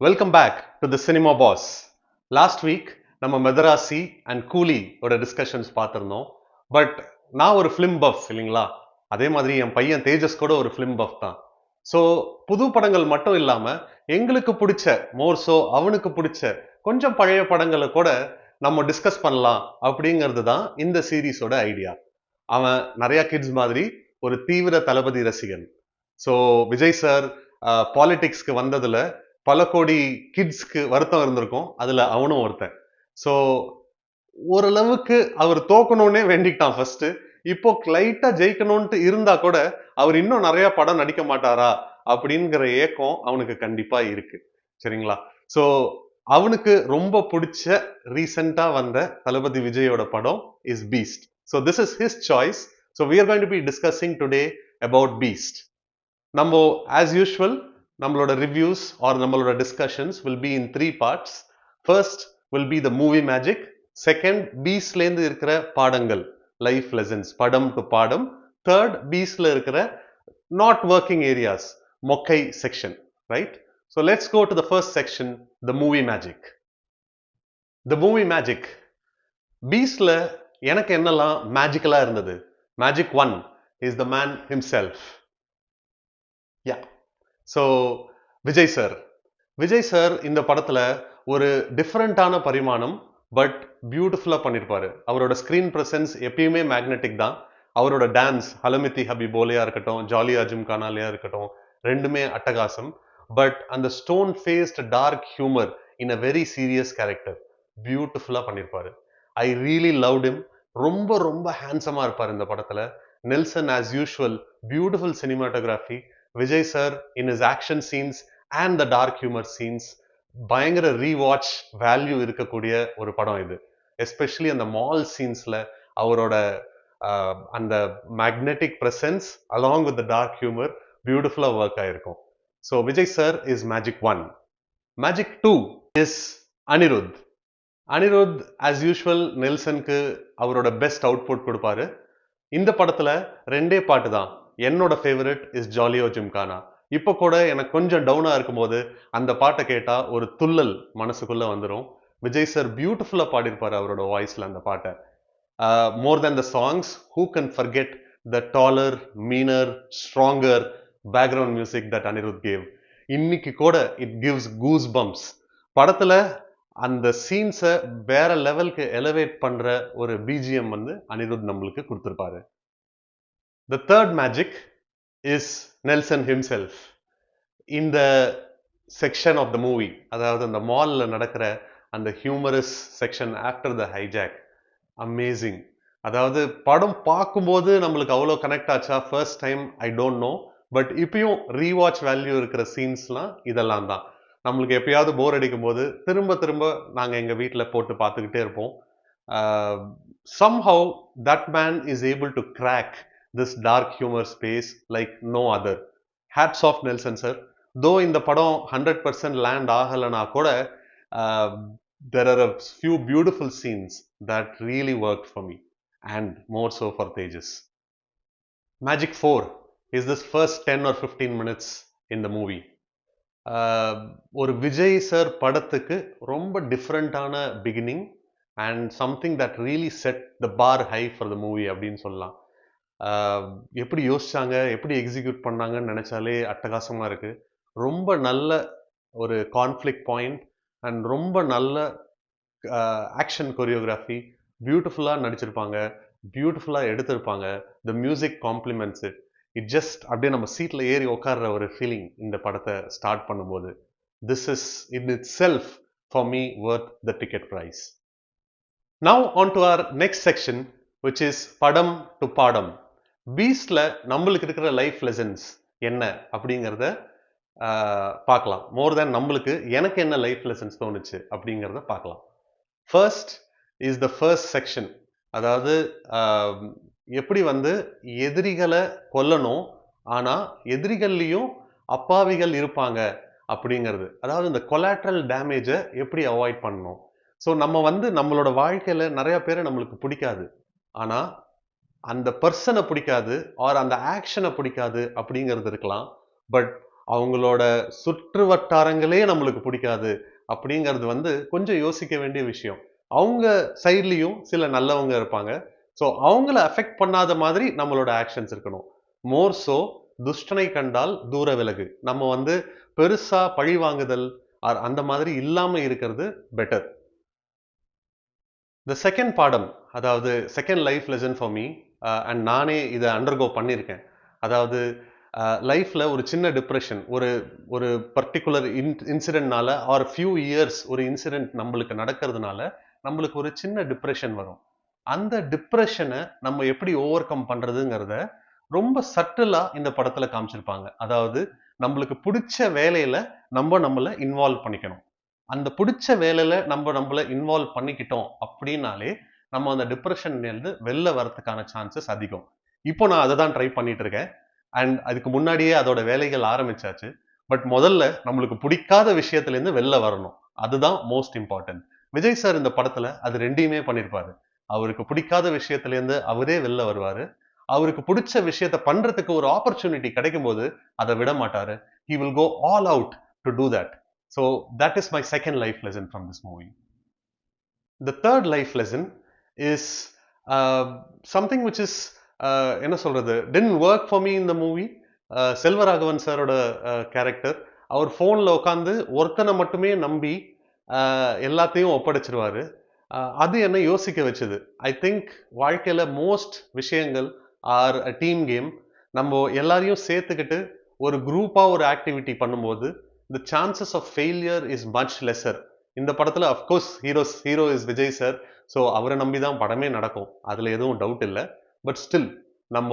Welcome back to the Cinema Boss. Last week நம்ம மெதராசி and கூலி ஓட டிஸ்கஷன்ஸ் பார்த்துருந்தோம். பட் நான் ஒரு ஃபிலிம் பஃப் இல்லைங்களா, அதே மாதிரி என் பையன் தேஜஸ் கூட ஒரு ஃபிலிம் பஃப் தான். ஸோ புது படங்கள் மட்டும் இல்லாம எங்களுக்கு பிடிச்ச மோர்ஸோ அவனுக்கு பிடிச்ச கொஞ்சம் பழைய படங்களை கூட நம்ம டிஸ்கஸ் பண்ணலாம் அப்படிங்கிறது தான் இந்த சீரீஸோட ஐடியா. அவன் நிறைய கிட்ஸ் மாதிரி ஒரு தீவிர தளபதி ரசிகன். ஸோ விஜய் சார் பாலிடிக்ஸ்க்கு வந்ததுல பல கோடி கிட்ஸ்க்கு வருத்தம் இருந்திருக்கும், அதுல அவனும் ஒருத்தன். ஸோ ஓரளவுக்கு அவர் தோக்கணும்னே வேண்டிக்கிட்டான் ஃபர்ஸ்ட். இப்போ லைட்டா ஜெயிக்கணும்ட்டு இருந்தா கூட அவர் இன்னும் நிறைய படம் நடிக்க மாட்டாரா அப்படிங்கிற ஏக்கம் அவனுக்கு கண்டிப்பா இருக்கு. சரிங்களா? ஸோ அவனுக்கு ரொம்ப பிடிச்ச ரீசெண்டா வந்த தளபதி விஜயோட படம் is Beast. So this is his choice. So we are going to be discussing today about Beast. நம்ம ஆஸ் யூஷுவல் நம்மளோட ரிவ்யூஸ் ஆர் நம்மளோட discussions will be in 3 parts. First will be the movie magic. Second பீஸ்ட்லேருந்து இருக்கிற பாடங்கள், life lessons, படம் to பாடம். Third பீஸ்ட்ல இருக்கிற நாட் ஒர்க்கிங் ஏரியாஸ், மொக்கை section. Right? So let's go to the first section, the movie magic. The movie magic பீஸ்ட்ல எனக்கு என்னெல்லாம் மேஜிக்கலா இருந்தது? Magic 1 is the man himself. Yeah, so Vijay sir இந்த படத்துல ஒரு டிஃப்ரெண்டான பரிமாணம், பட் பியூட்டிஃபுல்லா பண்ணிருப்பாரு. அவரோட ஸ்கிரீன் பிரசன்ஸ் எப்பயுமே மேக்னெட்டிக் தான். அவரோட டான்ஸ், ஹலமித்தி ஹபி போலியா இருக்கட்டும், ஜாலியா ஜிம்கானாலியா இருக்கட்டும், ரெண்டுமே அட்டகாசம். பட் அந்த stone faced dark humour in a very serious character பியூட்டிஃபுல்லா பண்ணிருப்பாரு. I really loved him. ரொம்ப ரொம்ப ஹேண்ட்ஸமா இருப்பார் இந்த படத்துல. Nelson as usual, beautiful cinematography. Vijay sir in his action scenes and the dark humour scenes பயங்கர ரீவாட்ச் வேல்யூ இருக்கக்கூடிய ஒரு படம் இது. எஸ்பெஷலி அந்த மால் சீன்ஸ்ல அவரோட அந்த magnetic presence along with the dark humour பியூட்டிஃபுல்லா ஒர்க் ஆயிருக்கும். So Vijay sir is magic 1. Magic 2 is Anirudh as usual நெல்சனுக்கு அவரோட பெஸ்ட் அவுட்புட் கொடுப்பாரு. இந்த படத்துல ரெண்டே பாட்டு தான். என்னோட ஃபேவரட் இஸ் ஜாலியோ ஜிம்கானா. இப்போ கூட எனக்கு கொஞ்சம் டவுனா இருக்கும்போது அந்த பாட்டை கேட்டா ஒரு துள்ளல் மனசுக்குள்ள வந்துடும். விஜய் சார் பியூட்டிஃபுல்லா பாடியிருப்பாரு அவரோட வாய்ஸ்ல அந்த பாட்டை. More than the songs, who can forget the darker, meaner, stronger background music that Anirudh gave. இன்னைக்கு கூட இட் கிவ்ஸ் கூஸ் பம்ப்ஸ். படத்துல அந்த சீன்ஸை வேற லெவலுக்கு எலவேட் பண்ற ஒரு பிஜிஎம் வந்து அனிருத் நம்மளுக்கு கொடுத்திருப்பாரு. The third magic is Nelson himself. இந்த செக்ஷன் ஆஃப் த மூவி, அதாவது அந்த மால்ல நடக்கிற அந்த humorous section after the hijack, amazing. அதாவது படம் பார்க்கும்போது நம்மளுக்கு அவ்வளோ கனெக்ட் ஆச்சா first time I don't know. But இப்பயும் ரீவாட்ச் வேல்யூ இருக்கிற சீன்ஸ்லாம் இதெல்லாம் தான். நம்மளுக்கு எப்பயாவது போர் அடிக்கும் போது திரும்ப திரும்ப நாங்கள் எங்கள் வீட்டில் போட்டு பார்த்துக்கிட்டே இருப்போம். somehow that man is able to crack this dark humor space like no other. Hats off Nelson sir. Though இந்த படம் 100% land ஆகலனா கூட there are a few beautiful scenes that really worked for me and more so for Tejas. Magic 4 is this first 10 or 15 minutes in the movie. ஒரு Vijay sir படத்துக்கு ரொம்ப டிஃப்ரெண்டான beginning and something that really set the bar high for the movie அப்படின்னு சொல்லலாம். எப்படி யோசிச்சாங்க, எப்படி execute பண்ணாங்கன்னு நினைச்சாலே அட்டகாசமா இருக்கு. ரொம்ப நல்ல ஒரு கான்ஃப்ளிக்ட் பாயிண்ட் அண்ட் ரொம்ப நல்ல ஆக்ஷன் கொரியோகிராஃபி, பியூட்டிஃபுல்லா நடிச்சிருப்பாங்க, பியூட்டிஃபுல்லா எடுத்திருப்பாங்க. The music compliments it. It just அப்படியே நம்ம சீட்ல ஏறி உட்கார்ற ஒரு ஃபீலிங் இந்த படத்தை ஸ்டார்ட் பண்ணும்போது. This is in itself for me worth the ticket price. Now on to our next section which is படம் டு பாடம். பீஸ்ட்ல நம்மளுக்கு இருக்கிற லைஃப் லெசன்ஸ் என்ன அப்படிங்கிறத பார்க்கலாம். மோர் தேன் நம்மளுக்கு, எனக்கு என்ன லைஃப் லெசன்ஸ் தோணுச்சு அப்படிங்கிறத பார்க்கலாம். First is the first section. அதாவது எப்படி வந்து எதிரிகளை கொல்லணும், ஆனா எதிரிகள்லையும் அப்பாவிகள் இருப்பாங்க அப்படிங்கிறது. அதாவது இந்த கொலாட்ரல் டேமேஜை எப்படி அவாய்ட் பண்ணணும். ஸோ நம்ம வந்து நம்மளோட வாழ்க்கையில நிறைய பேரை நம்மளுக்கு பிடிக்காது, ஆனா அந்த பர்சனை பிடிக்காது ஆர் அந்த ஆக்ஷனை பிடிக்காது அப்படிங்கிறது இருக்கலாம். பட் அவங்களோட சுற்று வட்டாரங்களே நம்மளுக்கு பிடிக்காது அப்படிங்கிறது வந்து கொஞ்சம் யோசிக்க வேண்டிய விஷயம். அவங்க சைட்லயும் சில நல்லவங்க இருப்பாங்க. ஸோ அவங்கள அஃபெக்ட் பண்ணாத மாதிரி நம்மளோட ஆக்ஷன்ஸ் இருக்கணும். மோர் சோ துஷ்டனை கண்டால் தூர விலகு. நம்ம வந்து பெருசா பழி வாங்குதல் அந்த மாதிரி இல்லாம இருக்கிறது பெட்டர். த செகண்ட் பாடம், அதாவது second life lesson for me, and நானே இதை அண்டர்கோ பண்ணியிருக்கேன். அதாவது லைஃப்ல ஒரு சின்ன டிப்ரெஷன், ஒரு ஒரு பர்டிகுலர் இன்சிடென்ட்னால ஆர் ஃபியூ இயர்ஸ் ஒரு இன்சிடென்ட் நம்மளுக்கு நடக்கிறதுனால நம்மளுக்கு ஒரு சின்ன டிப்ரெஷன் வரும். அந்த டிப்ரெஷனை நம்ம எப்படி ஓவர் கம் பண்றதுங்கிறத ரொம்ப சட்டிலா இந்த படத்துல காமிச்சிருப்பாங்க. அதாவது நம்மளுக்கு பிடிச்ச வேலையில நம்மள இன்வால்வ் பண்ணிக்கணும். அந்த பிடிச்ச வேலையில நம்மள இன்வால்வ் பண்ணிக்கிட்டோம் அப்படின்னாலே நம்ம அந்த டிப்ரெஷன்ல இருந்து வெளில வரதுக்கான சான்சஸ் அதிகம். இப்போ நான் அதை தான் ட்ரை பண்ணிட்டு இருக்கேன். அண்ட் அதுக்கு முன்னாடியே அதோட வேலைகள் ஆரம்பிச்சாச்சு. பட் முதல்ல நம்மளுக்கு பிடிக்காத விஷயத்துல இருந்து வெளில வரணும். அதுதான் மோஸ்ட் இம்பார்ட்டன்ட். விஜய் சார் இந்த படத்துல அது ரெண்டையுமே பண்ணிருப்பாரு. அவருக்கு பிடிக்காத விஷயத்துல இருந்து அவரே வெளில வருவாரு. அவருக்கு பிடிச்ச விஷயத்த பண்றதுக்கு ஒரு ஆப்பர்ச்சுனிட்டி கிடைக்கும் போது அதை விட மாட்டாரு. He will go all out to do that. So that is my second life lesson from this movie. The third life lesson is something which is என்ன சொல்றது, didn't work for me in the movie. Selvaraghavan சாரோட character, அவர் ஃபோனில் உட்காந்து ஒருத்தனை மட்டுமே நம்பி எல்லாத்தையும் ஒப்படைச்சிருவாரு. அது என்ன யோசிக்க வச்சது. ஐ திங்க் வாழ்க்கையில் மோஸ்ட் விஷயங்கள் ஆர் அ டீம் கேம். நம்ம எல்லாரையும் சேர்த்துக்கிட்டு ஒரு குரூப்பாக ஒரு ஆக்டிவிட்டி பண்ணும்போது the chances of failure is much lesser. இந்த படத்துல of course hero is Vijay sir. So அவரை நம்பி தான் படமே நடக்கும், அதுல எதுவும் டவுட் இல்லை. பட் ஸ்டில் நம்ம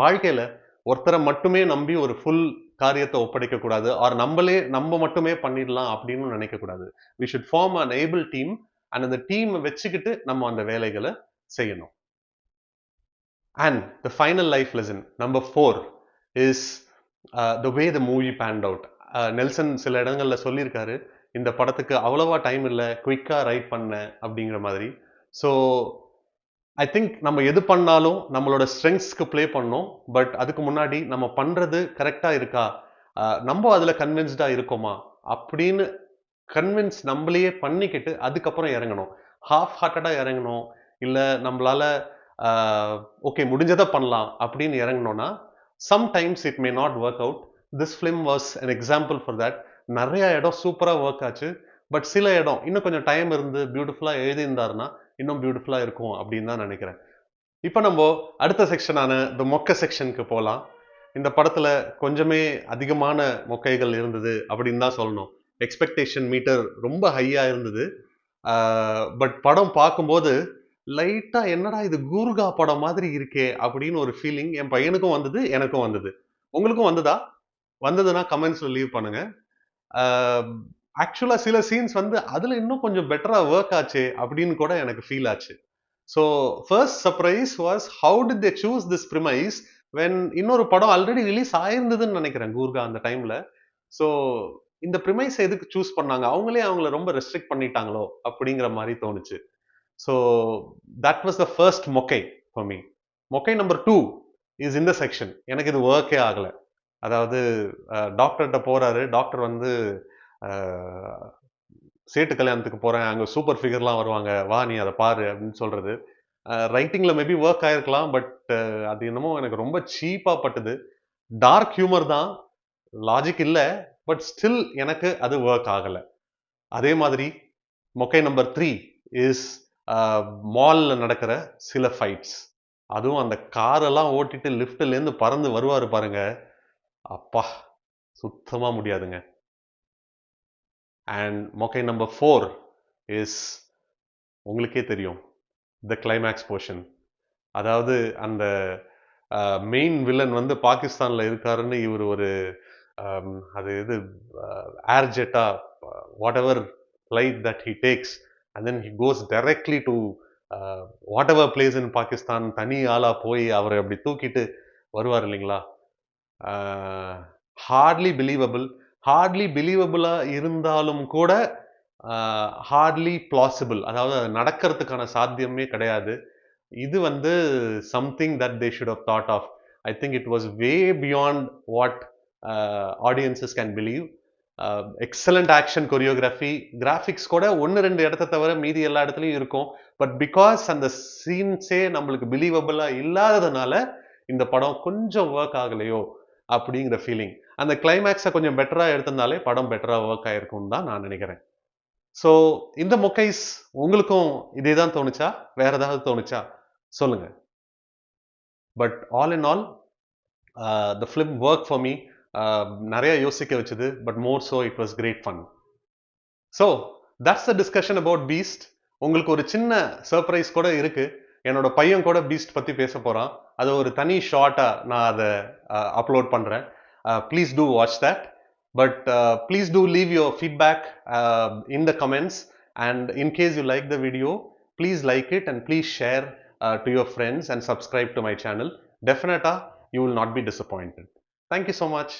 வாழ்க்கையில ஒருத்தரை மட்டுமே நம்பி ஒரு ஃபுல் காரியத்தை ஒப்படைக்க கூடாது, ஆர் நம்ம மட்டுமே பண்ணிடலாம் அப்படின்னு நினைக்க கூடாது. we should form an able team, and அந்த டீம் வச்சுக்கிட்டு நம்ம அந்த வேலைகளை செய்யணும். And the final life lesson, number 4, is the way the movie panned out. Nelson சில இடங்கள்ல சொல்லியிருக்காரு, இந்த படத்துக்கு அவ்வளவா டைம் இல்லை, குயிக்கா ரைட் பண்ண அப்படிங்கிற மாதிரி. ஸோ ஐ திங்க் நம்ம எது பண்ணாலும் நம்மளோட ஸ்ட்ரெங்ஸ்க்கு ப்ளே பண்ணோம். பட் அதுக்கு முன்னாடி நம்ம பண்றது கரெக்டா இருக்கா, நம்ம அதுல கன்வின்ஸ்டா இருக்கோமா அப்படின்னு கன்வின்ஸ் நம்மளையே பண்ணிக்கிட்டு அதுக்கப்புறம் இறங்கணும். ஹாஃப் ஹார்ட்டடா இறங்கணும், இல்லை நம்மளால ஓகே முடிஞ்சதை பண்ணலாம் அப்படின்னு இறங்கணும்னா sometimes it may not work out. This film was an example for that. நிறைய இடம் சூப்பராக ஒர்க் ஆச்சு. பட் சில இடம் இன்னும் கொஞ்சம் டைம் இருந்து பியூட்டிஃபுல்லாக எழுதியிருந்தாருன்னா இன்னும் பியூட்டிஃபுல்லாக இருக்கும் அப்படின்னு தான் நினைக்கிறேன். இப்போ நம்ம அடுத்த செக்ஷனான த மொக்க செக்ஷனுக்கு போகலாம். இந்த படத்தில் கொஞ்சமே அதிகமான மொக்கைகள் இருந்தது அப்படின்னு தான் சொல்லணும். எக்ஸ்பெக்டேஷன் மீட்டர் ரொம்ப ஹையாக இருந்தது. பட் படம் பார்க்கும்போது லைட்டாக என்னடா இது கூர்கா படம் மாதிரி இருக்கே அப்படின்னு ஒரு ஃபீலிங் என் பையனுக்கும் வந்தது, எனக்கும் வந்தது. உங்களுக்கும் வந்ததா? வந்ததுன்னா கமெண்ட்ஸ்ல லீவ் பண்ணுங்க. ஆக்சுவலா சில சீன்ஸ் வந்து அதுல இன்னும் கொஞ்சம் பெட்டரா ஒர்க் ஆச்சு அப்படின்னு கூட எனக்கு ஃபீல் ஆச்சு. So first surprise was how did they choose this premise when இன்னொரு படம் ஆல்ரெடி ரிலீஸ் ஆயிருந்ததுன்னு நினைக்கிறேன் கூர்கா அந்த டைம்ல. ஸோ இந்த ப்ரிமைஸ் எதுக்கு சூஸ் பண்ணாங்க, அவங்கள ரொம்ப ரெஸ்ட்ரிக்ட் பண்ணிட்டாங்களோ அப்படிங்கிற மாதிரி தோணுச்சு. So that was the first மொக்கை ஃபார் மீ. மொக்கை நம்பர் 2 இஸ் இந்த செக்ஷன். எனக்கு இது ஒர்க்கே ஆகலை. அதாவது டாக்டர்கிட்ட போறாரு, டாக்டர் வந்து சேட்டு கல்யாணத்துக்கு போறேன், அங்க சூப்பர் ஃபிகர்லாம் வருவாங்க, வா நீ அதை பாரு அப்படின்னு சொல்றது. ரைட்டிங்ல மேபி ஒர்க் ஆயிருக்கலாம், பட் அது என்னமோ எனக்கு ரொம்ப சீப்பா பட்டுது. டார்க் ஹியூமர் தான், லாஜிக் இல்லை, பட் ஸ்டில் எனக்கு அது ஒர்க் ஆகலை. அதே மாதிரி மொக்கை நம்பர் 3 இஸ் மால்ல நடக்கிற சில ஃபைட்ஸ். அதுவும் அந்த காரெல்லாம் ஓட்டிட்டு லிஃப்ட்ல இருந்து பறந்து வருவாரு பாருங்க, அப்பா சுத்தமா முடியாதுங்க. அண்ட் மொக்கை நம்பர் 4 இஸ் உங்களுக்கே தெரியும், த கிளைமேக்ஸ் போர்ஷன். அதாவது அந்த மெயின் வில்லன் வந்து பாகிஸ்தான்ல இருக்காருன்னு இவர் ஒரு அது இது ஏர் ஜெட்டா whatever flight that he takes and then he goes directly to whatever place in Pakistan, தனி ஆளா போய் அவரை அப்படி தூக்கிட்டு வருவார் இல்லைங்களா. Hartley believable. ஹார்ட்லி பிலீவபிளா இருந்தாலும் கூட ஹார்ட்லி பிளாசிபிள், அதாவது நடக்கிறதுக்கான சாத்தியமே கிடையாது. இது வந்து something that they should have thought of. I think it was way beyond what audiences can believe. Excellent action choreography, graphics கூட ஒன்று ரெண்டு இடத்த தவிர மீதி எல்லா இடத்துலையும் இருக்கும். பட் பிகாஸ் அந்த சீன்ஸே நம்மளுக்கு பிலீவபிளா இல்லாததுனால இந்த படம் கொஞ்சம் ஒர்க் ஆகலையோ அப்படிங்கிற ஃபீலிங். அந்த கிளைமேக்ஸை கொஞ்சம் பெட்டரா எடுத்திருந்தாலே படம் பெட்டரா ஒர்க் ஆயிருக்கும்னு தான் நான் நினைக்கிறேன். ஸோ இந்த மொக்கைஸ் உங்களுக்கும் இதே தான் தோணுச்சா, வேற ஏதாவது தோணுச்சா சொல்லுங்க. But all in all the film work for me. நிறைய யோசிக்க வச்சுது, but more so it was great fun. So that's the discussion about Beast. உங்களுக்கு ஒரு சின்ன சர்ப்ரைஸ் கூட இருக்கு. என்னோட பையன் கூட பீஸ்ட் பத்தி பேச போறான். அது ஒரு தனி ஷார்ட்டா நான் அதை அப்லோட் பண்றேன். Please do watch that. But please do leave your feedback in the comments, and in case you like the video, please like it and please share to your friends and subscribe to my channel. Definitely you will not be disappointed. Thank you so much.